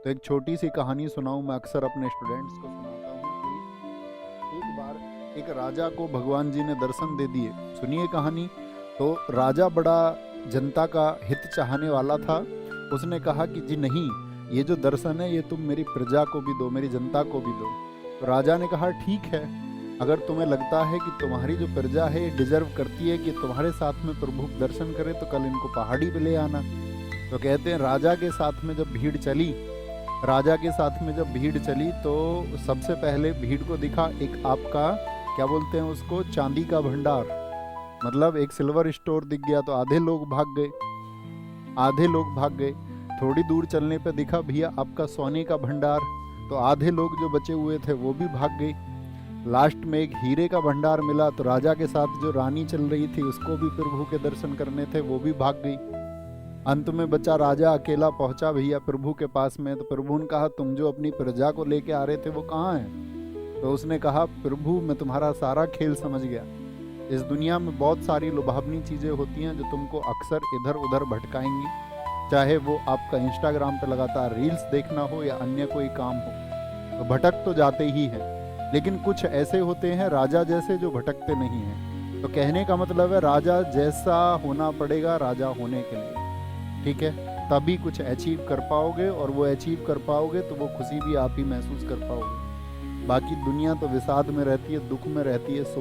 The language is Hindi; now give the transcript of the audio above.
तो एक छोटी सी कहानी सुनाऊं, मैं अक्सर अपने स्टूडेंट्स को सुनाता हूँ कि एक बार एक राजा को भगवान जी ने दर्शन दे दिए। सुनिए कहानी। तो राजा बड़ा जनता का हित चाहने वाला था। उसने कहा कि जी नहीं, ये जो दर्शन है ये तुम मेरी प्रजा को भी दो, मेरी जनता को भी दो। तो राजा ने कहा ठीक है, अगर तुम्हें लगता है कि तुम्हारी जो प्रजा है ये डिजर्व करती है कि तुम्हारे साथ में प्रभु दर्शन करे, तो कल इनको पहाड़ी पे ले आना। तो कहते हैं राजा के साथ में जब भीड़ चली, तो सबसे पहले भीड़ को दिखा एक आपका क्या बोलते हैं उसको, चांदी का भंडार, मतलब एक सिल्वर स्टोर दिख गया। तो आधे लोग भाग गए। थोड़ी दूर चलने पे दिखा भैया आपका सोने का भंडार, तो आधे लोग जो बचे हुए थे वो भी भाग गए। लास्ट में एक हीरे का भंडार मिला, तो राजा के साथ जो रानी चल रही थी उसको भी प्रभु के दर्शन करने थे, वो भी भाग गई। अंत में बचा राजा अकेला, पहुंचा भैया प्रभु के पास में। तो प्रभु ने कहा तुम जो अपनी प्रजा को लेके आ रहे थे वो कहाँ है? तो उसने कहा प्रभु मैं तुम्हारा सारा खेल समझ गया। इस दुनिया में बहुत सारी लुभावनी चीज़ें होती हैं जो तुमको अक्सर इधर उधर भटकाएंगी, चाहे वो आपका इंस्टाग्राम पे लगातार रील्स देखना हो या अन्य कोई काम हो। तो भटक तो जाते ही हैं, लेकिन कुछ ऐसे होते हैं राजा जैसे जो भटकते नहीं हैं। तो कहने का मतलब है राजा जैसा होना पड़ेगा राजा होने के लिए, ठीक है? तभी कुछ अचीव कर पाओगे, और वो अचीव कर पाओगे तो वो खुशी भी आप ही महसूस कर पाओगे। बाकी दुनिया तो विषाद में रहती है, दुख में रहती है। सो